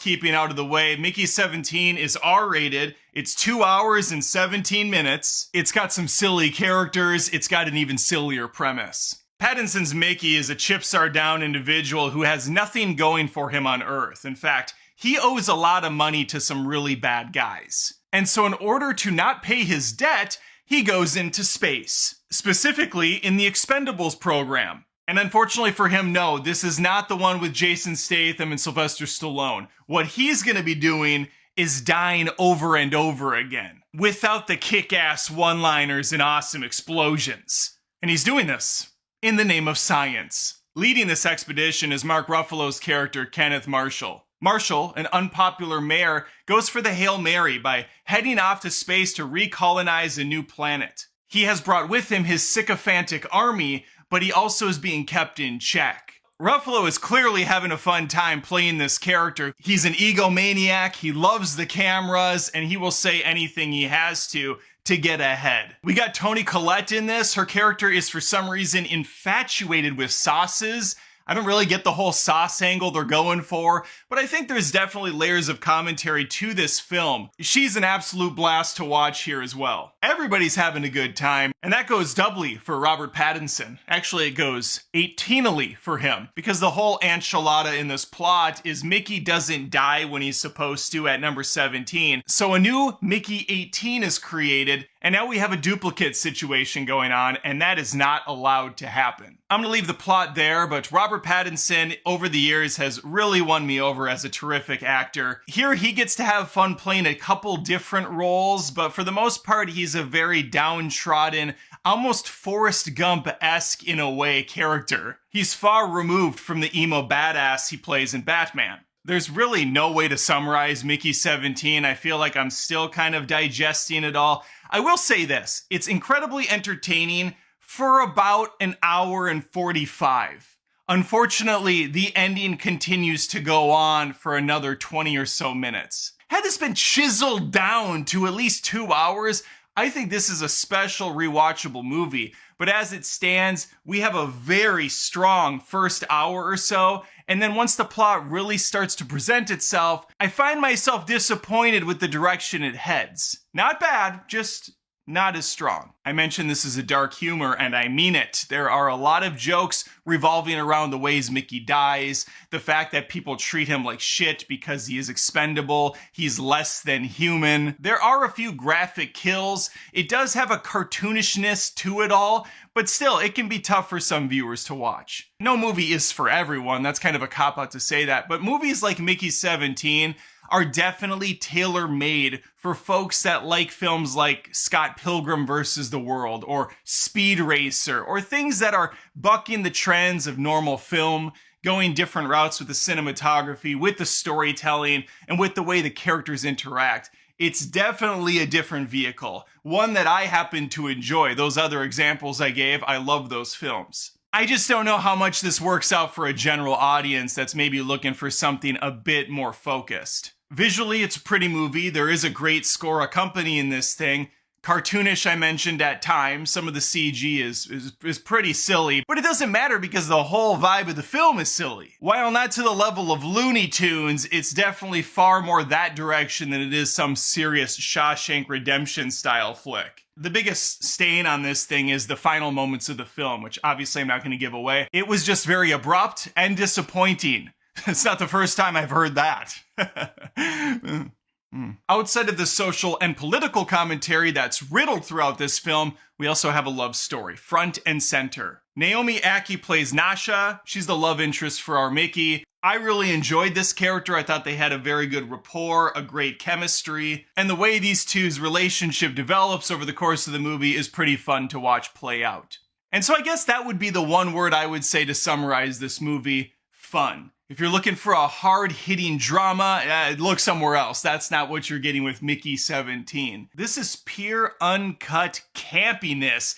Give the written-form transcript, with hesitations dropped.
keeping out of the way, Mickey 17 is R-rated. It's 2 hours and 17 minutes. It's got some silly characters. It's got an even sillier premise. Pattinson's Mickey is a chips are down individual who has nothing going for him on Earth. In fact, he owes a lot of money to some really bad guys. And so in order to not pay his debt, he goes into space, specifically in the Expendables program. And unfortunately for him, no, this is not the one with Jason Statham and Sylvester Stallone. What he's going to be doing is dying over and over again, without the kick-ass one-liners and awesome explosions. And he's doing this in the name of science. Leading this expedition is Mark Ruffalo's character, Kenneth Marshall. Marshall, an unpopular mayor, goes for the Hail Mary by heading off to space to recolonize a new planet. He has brought with him his sycophantic army, but he also is being kept in check. Ruffalo is clearly having a fun time playing this character. He's an egomaniac, he loves the cameras, and he will say anything he has to get ahead. We got Toni Collette in this. Her character is for some reason infatuated with sauces. I don't really get the whole sauce angle they're going for, but I think there's definitely layers of commentary to this film. She's an absolute blast to watch here as well. Everybody's having a good time, and that goes doubly for Robert Pattinson. Actually, it goes 18ally for him, because the whole enchilada in this plot is Mickey doesn't die when he's supposed to at number 17. So a new Mickey 18 is created, and now we have a duplicate situation going on, and that is not allowed to happen. I'm gonna leave the plot there, but Robert Pattinson over the years has really won me over as a terrific actor. Here he gets to have fun playing a couple different roles, but for the most part he's a very downtrodden, almost Forrest Gump-esque in a way character. He's far removed from the emo badass he plays in Batman. There's really no way to summarize Mickey 17. I feel like I'm still kind of digesting it all. I will say this, it's incredibly entertaining for about an hour and 45. Unfortunately, the ending continues to go on for another 20 or so minutes. Had this been chiseled down to at least 2 hours, I think this is a special rewatchable movie. But as it stands, we have a very strong first hour or so, and then once the plot really starts to present itself, I find myself disappointed with the direction it heads. Not bad, just not as strong. I mentioned this is a dark humor, and I mean it. There are a lot of jokes revolving around the ways Mickey dies, the fact that people treat him like shit because he is expendable, he's less than human. There are a few graphic kills. It does have a cartoonishness to it all, but still, it can be tough for some viewers to watch. No movie is for everyone, that's kind of a cop-out to say that, but movies like Mickey 17 are definitely tailor-made for folks that like films like Scott Pilgrim vs. the World or Speed Racer, or things that are bucking the trends of normal film, going different routes with the cinematography, with the storytelling, and with the way the characters interact. It's definitely a different vehicle, one that I happen to enjoy. Those other examples I gave, I love those films. I just don't know how much this works out for a general audience that's maybe looking for something a bit more focused. Visually, it's a pretty movie. There is a great score accompanying this thing. Cartoonish, I mentioned at times. Some of the CG is pretty silly, but it doesn't matter because the whole vibe of the film is silly. While not to the level of Looney Tunes, it's definitely far more that direction than it is some serious Shawshank Redemption style flick. The biggest stain on this thing is the final moments of the film, which obviously I'm not going to give away. It was just very abrupt and disappointing. It's not the first time I've heard that. Outside of the social and political commentary that's riddled throughout this film, we also have a love story, front and center. Naomi Ackie plays Nasha. She's the love interest for our Mickey. I really enjoyed this character. I thought they had a very good rapport, a great chemistry, and the way these two's relationship develops over the course of the movie is pretty fun to watch play out. And so I guess that would be the one word I would say to summarize this movie: fun. If you're looking for a hard-hitting drama, look somewhere else. That's not what you're getting with Mickey 17. This is pure, uncut campiness